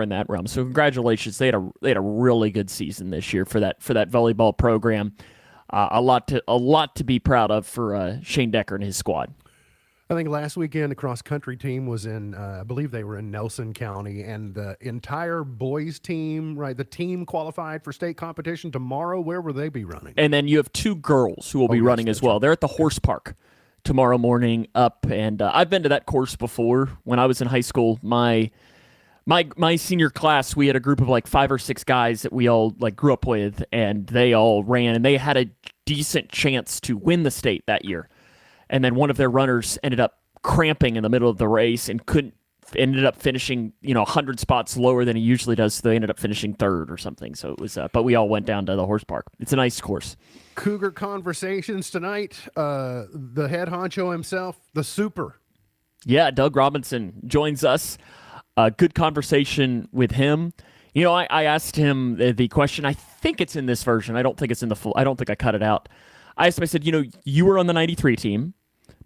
in that realm. So congratulations. They had a really good season this year for that volleyball program. A lot to be proud of for Shane Decker and his squad. I think last weekend the cross-country team was in, I believe they were in Nelson County, and the entire boys team, right, the team qualified for state competition tomorrow. Where will they be running? And then you have 2 girls who will be running as well. They're at the horse park tomorrow morning up, and I've been to that course before. When I was in high school, my senior class, we had a group of like 5 or 6 guys that we all like grew up with, and they all ran, and they had a decent chance to win the state that year. And then one of their runners ended up cramping in the middle of the race and ended up finishing 100 spots lower than he usually does. So they ended up finishing 3rd or something. So it was, but we all went down to the horse park. It's a nice course. Cougar Conversations tonight. The head honcho himself, the Super. Yeah, Doug Robinson joins us. Good conversation with him. I asked him the question. I think it's in this version. I don't think it's in the full. I don't think I cut it out. I asked him, I said, you were on the 93 team,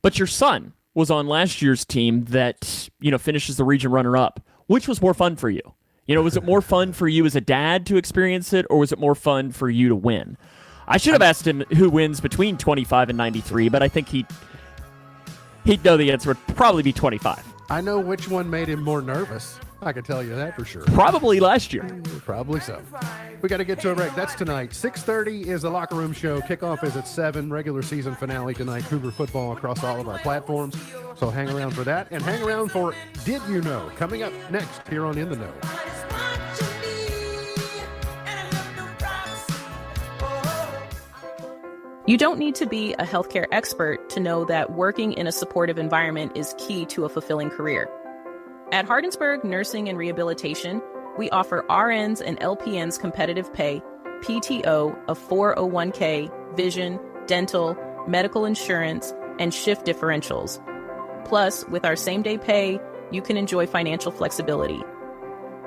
but your son was on last year's team that, finishes the region runner-up. Which was more fun for you? Was it more fun for you as a dad to experience it, or was it more fun for you to win? I should have asked him who wins between 25 and 93, but I think he'd know the answer would probably be 25. I know which one made him more nervous. I can tell you that for sure. Probably last year. Probably so. We got to get to a break. That's tonight. 6:30 is the Locker Room Show. Kickoff is at 7. Regular season finale tonight. Cougar football across all of our platforms. So hang around for that. And hang around for Did You Know? Coming up next here on In the Know. You don't need to be a healthcare expert to know that working in a supportive environment is key to a fulfilling career. At Hardensburg Nursing and Rehabilitation, we offer RNs and LPNs competitive pay, PTO, a 401k, vision, dental, medical insurance, and shift differentials. Plus, with our same-day pay, you can enjoy financial flexibility.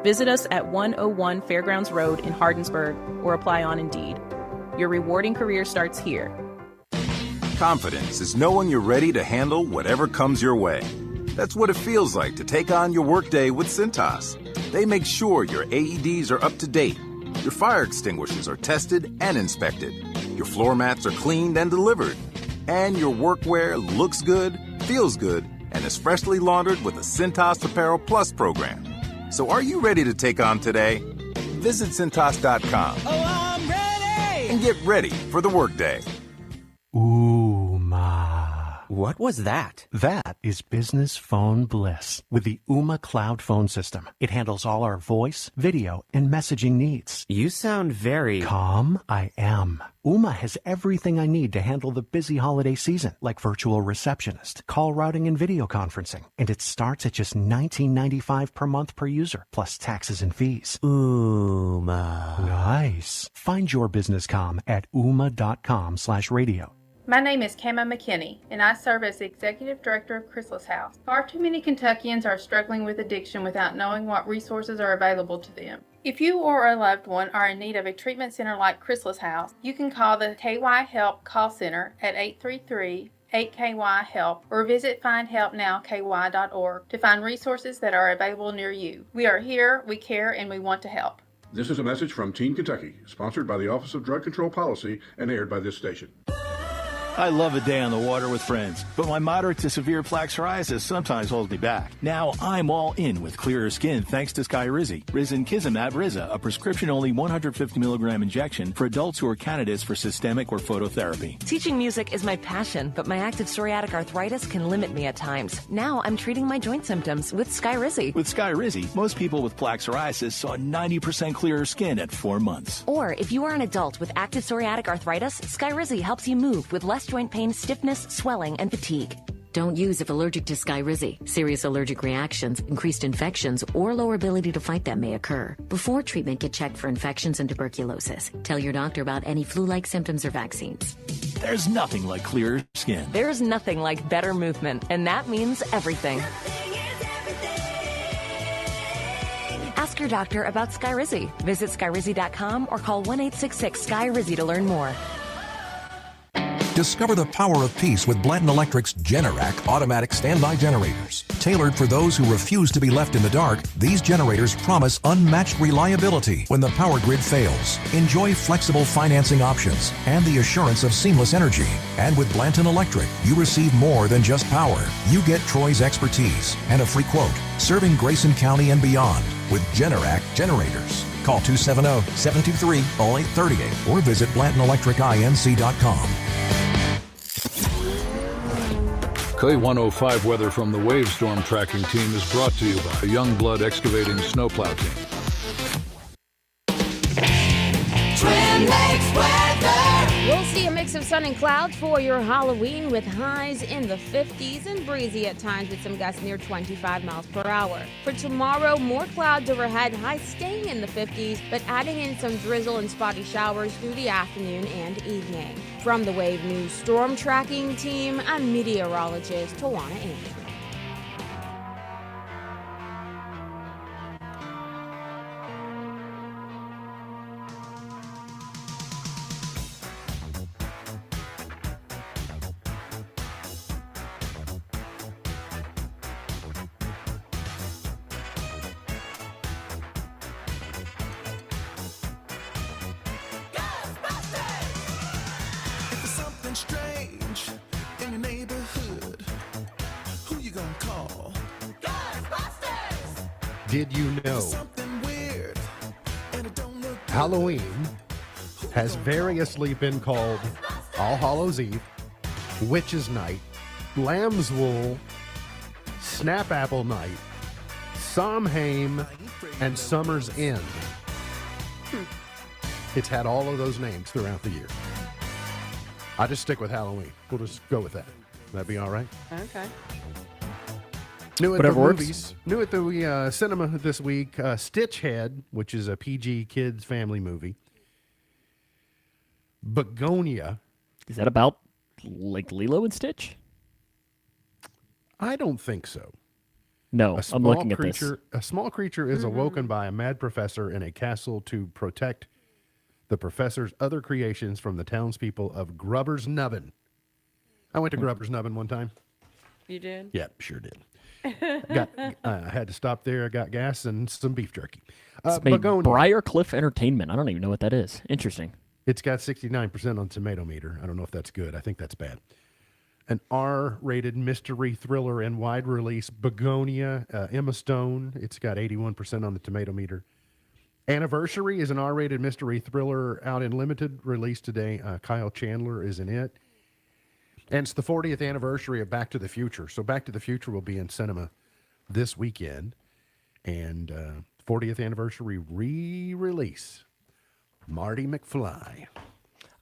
Visit us at 101 Fairgrounds Road in Hardensburg or apply on Indeed. Your rewarding career starts here. Confidence is knowing you're ready to handle whatever comes your way. That's what it feels like to take on your workday with Cintas. They make sure your AEDs are up to date, your fire extinguishers are tested and inspected, your floor mats are cleaned and delivered, and your workwear looks good, feels good, and is freshly laundered with the Cintas Apparel Plus program. So are you ready to take on today? Visit Cintas.com. Oh, I'm ready! And get ready for the workday. Ooh, ma. What was that? That is business phone bliss with the Ooma Cloud Phone System. It handles all our voice, video, and messaging needs. You sound very... Calm, I am. Ooma has everything I need to handle the busy holiday season, like virtual receptionist, call routing, and video conferencing. And it starts at just $19.95 per month per user, plus taxes and fees. Ooma. Nice. Find your business comm at ooma.com/radio. My name is Kama McKinney, and I serve as the Executive Director of Chrysalis House. Far too many Kentuckians are struggling with addiction without knowing what resources are available to them. If you or a loved one are in need of a treatment center like Chrysalis House, you can call the KY Help call center at 833-8KY-HELP or visit findhelpnowky.org to find resources that are available near you. We are here, we care, and we want to help. This is a message from Teen Kentucky, sponsored by the Office of Drug Control Policy and aired by this station. I love a day on the water with friends, but my moderate to severe plaque psoriasis sometimes holds me back. Now I'm all in with clearer skin thanks to Skyrizi. Risankizumab Riza, a prescription-only 150 milligram injection for adults who are candidates for systemic or phototherapy. Teaching music is my passion, but my active psoriatic arthritis can limit me at times. Now I'm treating my joint symptoms with Skyrizi. With Skyrizi, most people with plaque psoriasis saw 90% clearer skin at 4 months. Or if you are an adult with active psoriatic arthritis, Skyrizi helps you move with less joint pain, stiffness, swelling, and fatigue. Don't use if allergic to Skyrizi. Serious allergic reactions, increased infections, or lower ability to fight them may occur. Before treatment, get checked for infections and tuberculosis. Tell your doctor about any flu-like symptoms or vaccines. There's nothing like clearer skin. There's nothing like better movement, and that means everything. Ask your doctor about Skyrizi. Visit Skyrizi.com or call 1-866-SKY-RIZZI to learn more. Discover the power of peace with Blanton Electric's Generac automatic standby generators. Tailored for those who refuse to be left in the dark, these generators promise unmatched reliability when the power grid fails. Enjoy flexible financing options and the assurance of seamless energy. And with Blanton Electric, you receive more than just power. You get Troy's expertise and a free quote, serving Grayson County and beyond with Generac generators. Call 270-723-0838 or visit BlantonElectricINC.com. K105 weather from the Wave Storm Tracking Team is brought to you by Youngblood Excavating Snowplow Team. Twin Lakes weather. We'll see a mix of sun and clouds for your Halloween with highs in the 50s and breezy at times with some gusts near 25 miles per hour. For tomorrow, more clouds overhead, highs staying in the 50s, but adding in some drizzle and spotty showers through the afternoon and evening. From the Wave News Storm Tracking Team, I'm meteorologist Tawana Andrews. Strange in your neighborhood. Who you gonna call? Ghostbusters! Did you know Something weird, and it don't look Halloween has variously been called All Hallows Eve, Witches' Night, Lamb's Wool, Snap-Apple Night, Samhain, and Summer's End. It's had all of those names throughout the year. I just stick with Halloween. We'll just go with that. That'd be all right. Okay. New at Whatever the works. movies. New at the cinema this week. Stitch Head, which is a PG kids family movie. Begonia. Is that about like Lilo and Stitch? I don't think so. No, I'm looking at this. A small creature is awoken by a mad professor in a castle to protect the professor's other creations from the townspeople of Grubber's Nubbin. I went to Grubber's Nubbin one time. You did? Yeah, sure did. I had to stop there. I got gas and some beef jerky. It's made Begonia. Briarcliff Entertainment. I don't even know what that is. Interesting. It's got 69% on tomato meter. I don't know if that's good. I think that's bad. An R-rated mystery thriller and wide release, Begonia, Emma Stone. It's got 81% on the tomato meter. Anniversary is an R-rated mystery thriller out in limited release today. Kyle Chandler is in it. And it's the 40th anniversary of Back to the Future. So Back to the Future will be in cinema this weekend. And 40th anniversary re-release, Marty McFly.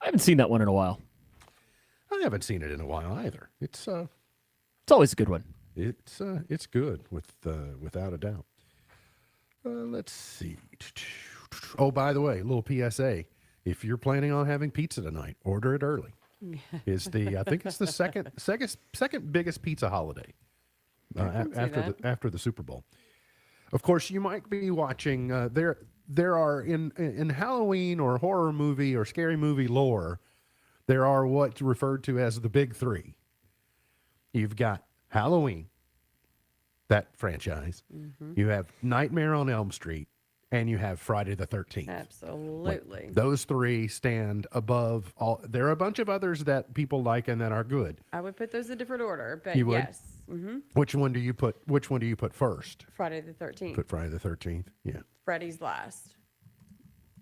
I haven't seen that one in a while. I haven't seen it in a while either. It's always a good one. It's good without a doubt. Let's see. Oh, by the way, a little PSA. If you're planning on having pizza tonight, order it early. I think it's the second biggest pizza holiday after the Super Bowl. Of course, you might be watching. There are in Halloween or horror movie or scary movie lore, there are what's referred to as the big three. You've got Halloween, that franchise. Mm-hmm. You have Nightmare on Elm Street, and you have Friday the 13th. Absolutely. Those three stand above all. There are a bunch of others that people like and that are good. I would put those in a different order, but You would? yes. Mm-hmm. Which one do you put first? Friday the 13th. Put Friday the 13th. Yeah. Freddy's last.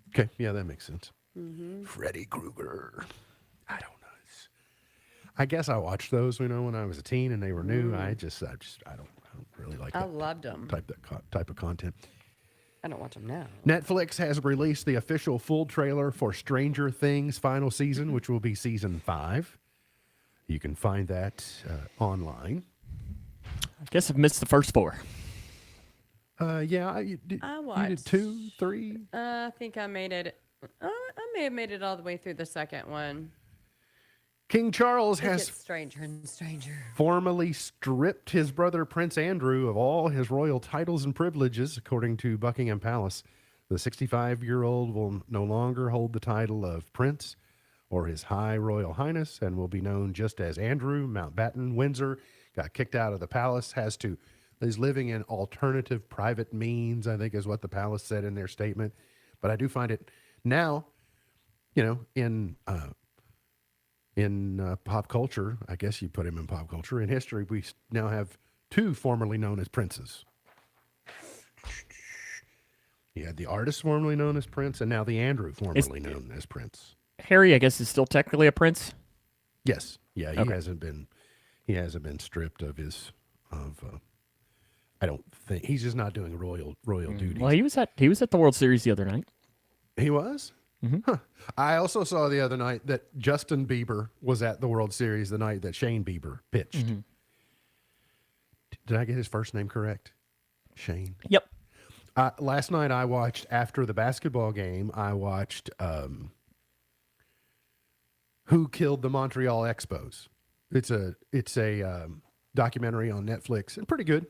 Okay. Yeah, that makes sense. Mm-hmm. Freddy Krueger. I don't know. I guess I watched those, when I was a teen and they were new. I don't really like I that loved them. type of content. I don't watch them now. Netflix has released the official full trailer for Stranger Things final season, which will be season 5. You can find that online. I guess I've missed the first 4. Yeah, you did 2, 3. I think I made it. I may have made it all the way through the second one. King Charles It has gets stranger and stranger. formally stripped his brother Prince Andrew of all his royal titles and privileges, according to Buckingham Palace. The 65-year-old will no longer hold the title of Prince or His High Royal Highness and will be known just as Andrew Mountbatten Windsor. Got kicked out of the palace, he's living in alternative private means, I think is what the palace said in their statement. But I do find it now, in pop culture, I guess you put him in pop culture. In history, we now have 2 formerly known as princes. You had the artist formerly known as Prince, and now the Andrew formerly known as Prince. Harry, I guess, is still technically a prince. Yes, yeah, he Okay. hasn't been stripped of his I don't think he's just not doing royal duties. Well, he was at the World Series the other night. He was. Mm-hmm. Huh. I also saw the other night that Justin Bieber was at the World Series the night that Shane Bieber pitched. Mm-hmm. Did I get his first name correct? Shane. Yep. Last night I watched, after the basketball game, I watched Who Killed the Montreal Expos. It's a documentary on Netflix and pretty good.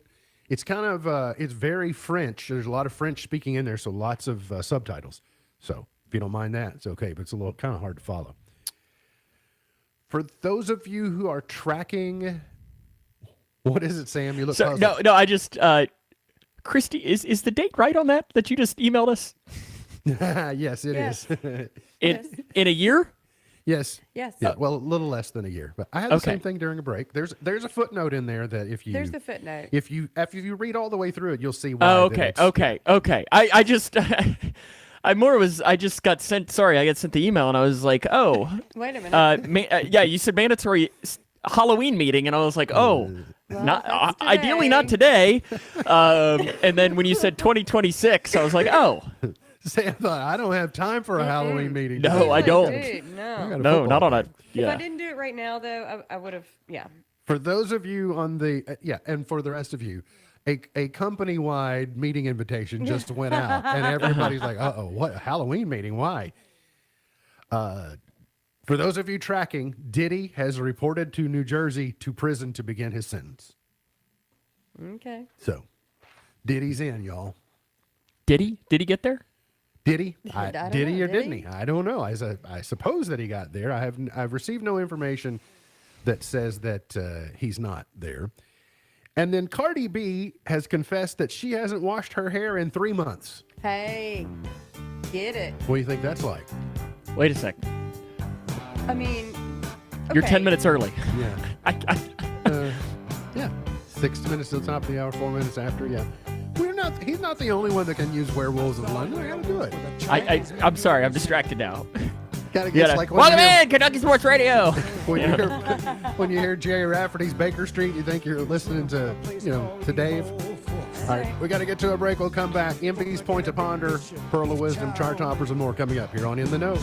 It's kind of it's very French. There's a lot of French speaking in there, so lots of subtitles. So if you don't mind that, it's okay, but it's a little kind of hard to follow. For those of you who are tracking, what is it, Sam? You look puzzled. No, I just Christy, is the date right on that you just emailed us? Yes, it is. In a year? Yes. Yes. Yeah, well, a little less than a year. But I had the Okay. same thing during a break. There's a footnote in there that if you There's the footnote. if you read all the way through it, you'll see why. Oh, that okay. it's- I just I got sent. Sorry, I got sent the email and I was like, oh, Wait a minute. yeah, you said mandatory Halloween meeting, and I was like, oh, not ideally not today. And then when you said 2026, I was like, oh. Sam thought, I don't have time for a Halloween meeting. No, today." I don't. Dude, I got a No, football not on a. game. If I Yeah. didn't do it right now, though, I would have. Yeah. For those of you on the and for the rest of you, a company-wide meeting invitation just went out, and everybody's like, "Uh oh, what a Halloween meeting? Why?" For those of you tracking, Diddy has reported to New Jersey to prison to begin his sentence. Okay. So, Diddy's in, y'all. Did he get there? Did he? I don't Did he know, or did didn't he? he? I don't know. I suppose that he got there. I've received no information that says that he's not there. And then Cardi B has confessed that she hasn't washed her hair in 3 months. Hey, get it. What do you think that's like? Wait a second. I mean, You're okay. 10 minutes early. Yeah. Yeah. 6 minutes to the top of the hour, 4 minutes after. Yeah. He's not the only one that can use Werewolves of London. I gotta do it. I'm sorry. I'm distracted now. Gotta get like when welcome you hear- in Kentucky Sports Radio. when you hear Jerry Rafferty's Baker Street, you think you're listening to Dave. All right, we got to get to a break. We'll come back. MB's Point to Ponder, Pearl of Wisdom, Chart Toppers, and more coming up here on In the Know.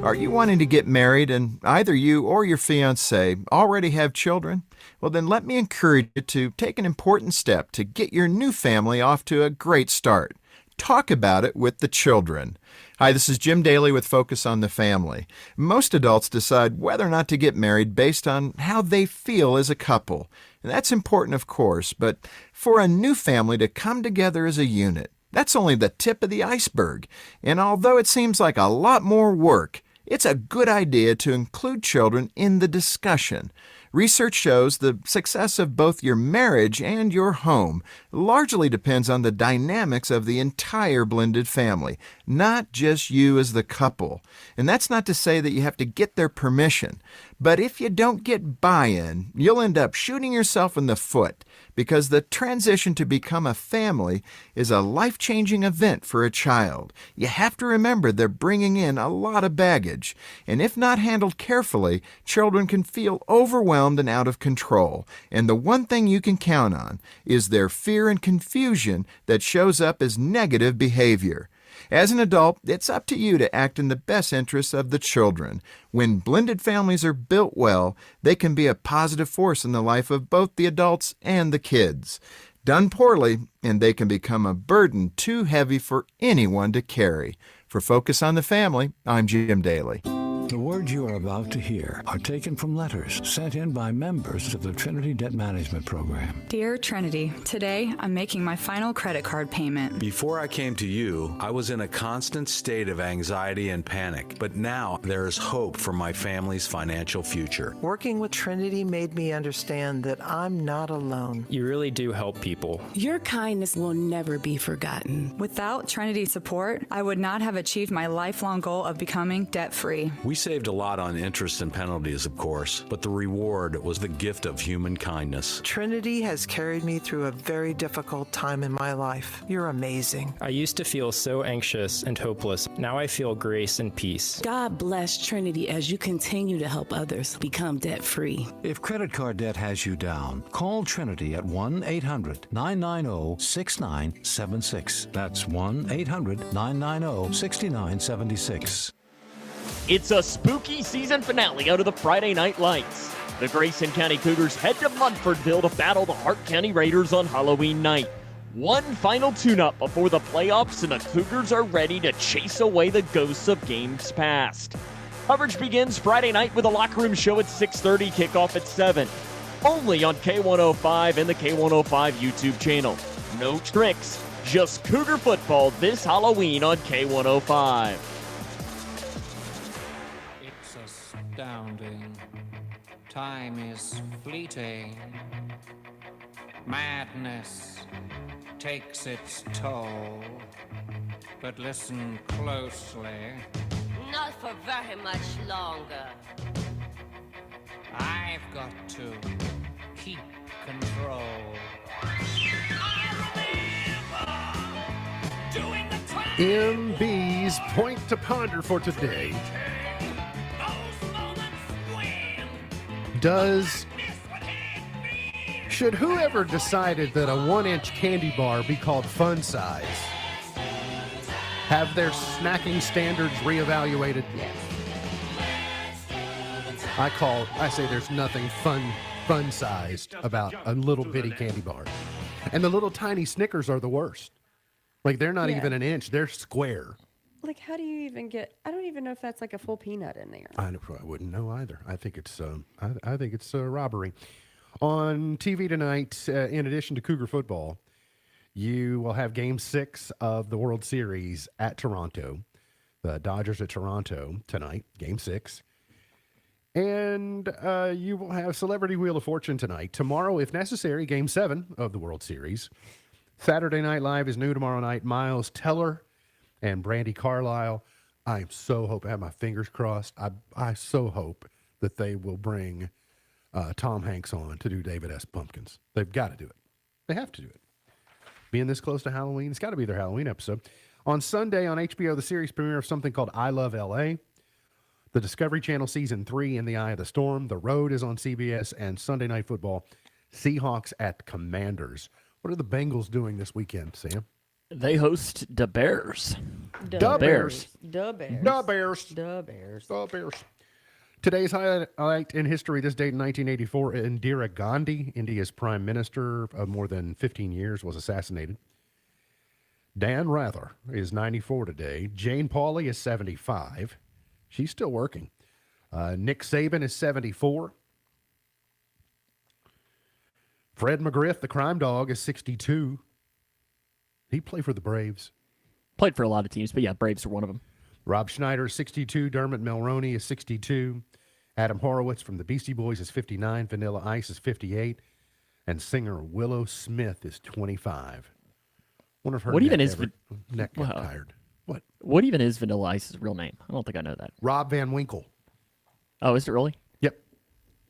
Are you wanting to get married and either you or your fiancé already have children? Well, then let me encourage you to take an important step to get your new family off to a great start. Talk about it with the children. Hi, this is Jim Daly with Focus on the Family. Most adults decide whether or not to get married based on how they feel as a couple. And that's important, of course, but for a new family to come together as a unit, that's only the tip of the iceberg. And although it seems like a lot more work, it's a good idea to include children in the discussion. Research shows the success of both your marriage and your home largely depends on the dynamics of the entire blended family, not just you as the couple. And that's not to say that you have to get their permission, but if you don't get buy-in, you'll end up shooting yourself in the foot, because the transition to become a family is a life-changing event for a child. You have to remember they're bringing in a lot of baggage, and if not handled carefully, children can feel overwhelmed and out of control. And the one thing you can count on is their fear and confusion that shows up as negative behavior. As an adult, it's up to you to act in the best interests of the children. When blended families are built well, they can be a positive force in the life of both the adults and the kids. Done poorly, and they can become a burden too heavy for anyone to carry. For Focus on the Family, I'm Jim Daly. The words you are about to hear are taken from letters sent in by members of the Trinity Debt Management Program. Dear Trinity, today I'm making my final credit card payment. Before I came to you, I was in a constant state of anxiety and panic, but now there is hope for my family's financial future. Working with Trinity made me understand that I'm not alone. You really do help people. Your kindness will never be forgotten. Without Trinity's support, I would not have achieved my lifelong goal of becoming debt-free. We saved a lot on interest and penalties, of course, but the reward was the gift of human kindness. Trinity has carried me through a very difficult time in my life. You're amazing. I used to feel so anxious and hopeless. Now I feel grace and peace. God bless Trinity as you continue to help others become debt-free. If credit card debt has you down, call Trinity at 1-800-990-6976. That's 1-800-990-6976. It's a spooky season finale out of the Friday Night Lights. The Grayson County Cougars head to Munfordville to battle the Hart County Raiders on Halloween night. One final tune-up before the playoffs, and the Cougars are ready to chase away the ghosts of games past. Coverage begins Friday night with a locker room show at 6:30, kickoff at 7. Only on K105 and the K105 YouTube channel. No tricks, just Cougar football this Halloween on K105. Astounding. Time is fleeting. Madness takes its toll. But listen closely. Not for very much longer. I've got to keep control. MB's point to ponder for today. Should whoever decided that a 1-inch candy bar be called fun size have their snacking standards reevaluated? I say there's nothing fun-sized about a little bitty candy bar. And the little tiny Snickers are the worst. Like, they're not even an inch, they're square. Like, how do you even get? I don't even know if that's like a full peanut in there. I wouldn't know either. I think it's I think it's robbery. On TV tonight, in addition to Cougar football, you will have Game 6 of the World Series at Toronto. The Dodgers at Toronto tonight, Game 6. And you will have Celebrity Wheel of Fortune tonight. Tomorrow, if necessary, Game 7 of the World Series. Saturday Night Live is new tomorrow night. Miles Teller and Brandy Carlisle. I am so hoping, I have my fingers crossed. I so hope that they will bring Tom Hanks on to do David S. Pumpkins. They've got to do it. They have to do it. Being this close to Halloween, it's got to be their Halloween episode. On Sunday on HBO, the series premiere of something called I Love L.A., the Discovery Channel Season 3, In the Eye of the Storm. The Road is on CBS, and Sunday Night Football, Seahawks at Commanders. What are the Bengals doing this weekend, Sam? They host the Bears. The Bears. The Bears. The Bears. The Bears. The Bears. Today's highlight in history, this date in 1984, Indira Gandhi, India's prime minister of more than 15 years, was assassinated. Dan Rather is 94 today. Jane Pauley is 75. She's still working. Nick Saban is 74. Fred McGriff, the crime dog, is 62. He played for the Braves. Played for a lot of teams, but yeah, Braves are one of them. Rob Schneider is 62. Dermot Mulroney is 62. Adam Horowitz from the Beastie Boys is 59. Vanilla Ice is 58. And singer Willow Smith is 25. Wonder if her neck got tired. What even is Vanilla Ice's real name? I don't think I know that. Rob Van Winkle. Oh, is it really? Yep.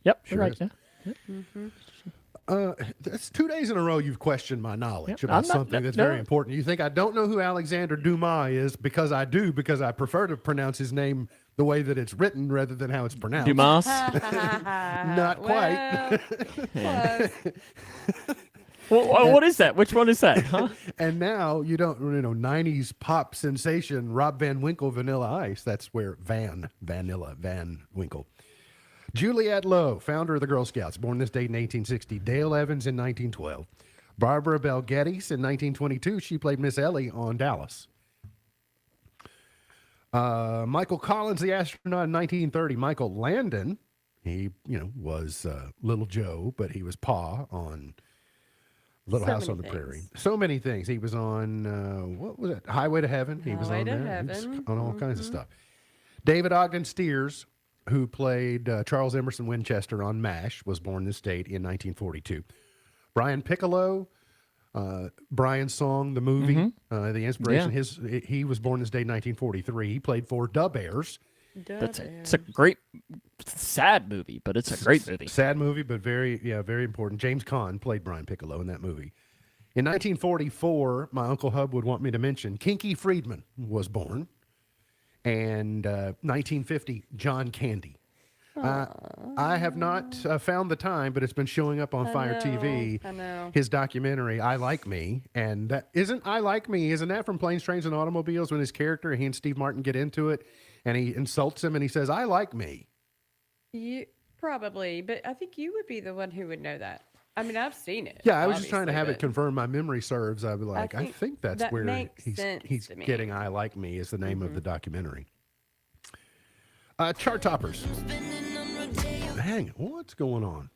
Yep, Sure you're right. is. Yeah. That's 2 days in a row you've questioned my knowledge Yep, about I'm not- something that's no. very important. You think I don't know who Alexander Dumas is because I do, because I prefer to pronounce his name the way that it's written rather than how it's pronounced. Dumas? Not quite. Close. What is that? Which one is that? Huh? And now 90s pop sensation Rob Van Winkle, Vanilla Ice. That's where Van Winkle. Juliette Lowe, founder of the Girl Scouts, born this date in 1860. Dale Evans in 1912. Barbara Bel Geddes in 1922. She played Miss Ellie on Dallas. Michael Collins, the astronaut in 1930. Michael Landon, he, was Little Joe, but he was Pa on Little House on the Prairie. So many things. He was on, what was it? Highway to Heaven. He was on there. He was on all kinds of stuff. David Ogden Steers, who played Charles Emerson Winchester on MASH, was born this date in 1942. Brian Piccolo, Brian's Song, the movie, the inspiration. He was born this date in 1943. He played for Da Bears. It's a great, sad movie, but it's a great movie. Sad movie, but very important. James Caan played Brian Piccolo in that movie. In 1944, my Uncle Hub would want me to mention Kinky Friedman was born. And 1950, John Candy. I have not found the time, but it's been showing up on Fire TV. I know. His documentary, I Like Me. And that isn't I Like Me. Isn't that from Planes, Trains, and Automobiles when his character, he and Steve Martin get into it and he insults him and he says, I like me. You probably, but I think you would be the one who would know that. I mean, I've seen it. Yeah, I was just trying to have it confirmed. My memory serves. I'd be like, I think that's that where makes he's sense to me. getting I Like Me is the name of the documentary. Chart toppers. Hang on, what's going on?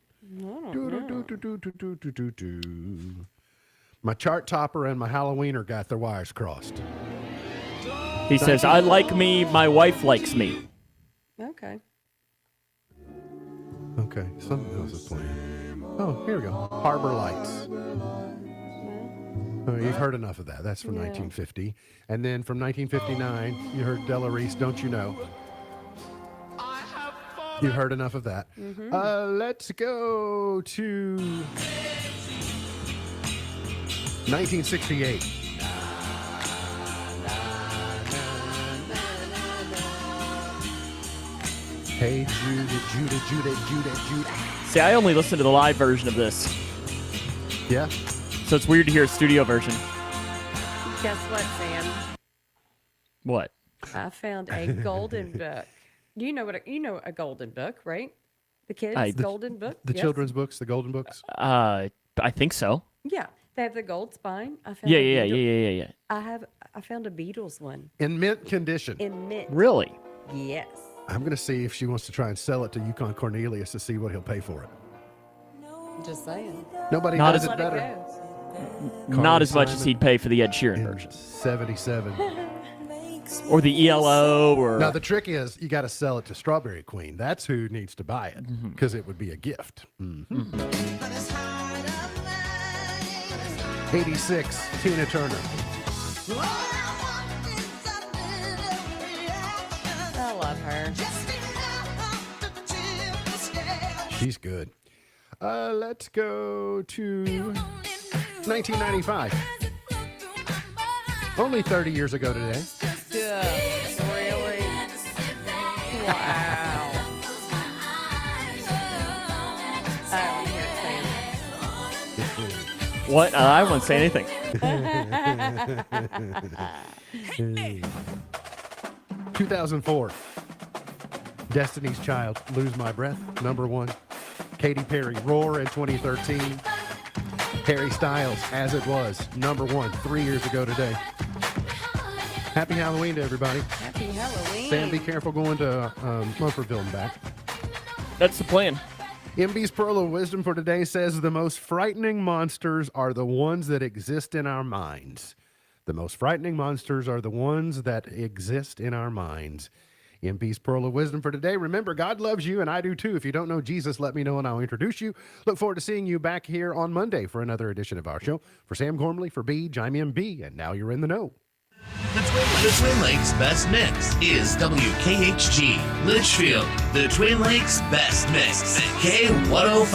My chart topper and my Halloweener got their wires crossed. He says, I like me, my wife likes me. Okay. Okay, something else is playing. Oh, here we go. Harbor Lights. Oh, you've heard enough of that. That's from 1950. And then from 1959, you heard Della Reese, Don't You Know? You heard enough of that. Let's go to 1968. Hey, Judah. See, I only listened to the live version of this. Yeah? So it's weird to hear a studio version. Guess what, Sam? What? I found a golden book. You know a golden book, right? The kids' golden book. The children's books, the golden books. I think so. Yeah, they have the gold spine. I found Yeah. I found a Beatles one in mint condition. in mint. Really? Yes. I'm going to see if she wants to try and sell it to Yukon Cornelius to see what he'll pay for it. Just saying. Nobody Not does as- it better. Not as much as he'd pay for the Ed Sheeran version. 77. Or the ELO or... Now, the trick is you got to sell it to Strawberry Queen. That's who needs to buy it because it would be a gift. 86, Tina Turner. I love her. She's good. Let's go to 1995. Only 30 years ago today. Really? Wow. I don't hear it saying. What? I won't say anything. 2004. Destiny's Child, Lose My Breath, #1. Katy Perry, Roar in 2013. Harry Styles, As It Was, #1, 3 years ago today. Happy Halloween to everybody. Happy Halloween. Sam, be careful going to Mumfordville and back. That's the plan. MB's Pearl of Wisdom for today says the most frightening monsters are the ones that exist in our minds. The most frightening monsters are the ones that exist in our minds. MP's Pearl of Wisdom for today. Remember, God loves you, and I do too. If you don't know Jesus, let me know, and I'll introduce you. Look forward to seeing you back here on Monday for another edition of our show. For Sam Gormley, for Beej, I'm MB, and now you're in the know. The Twin Lakes Best Mix is WKHG, Litchfield. The Twin Lakes Best Mix, K105.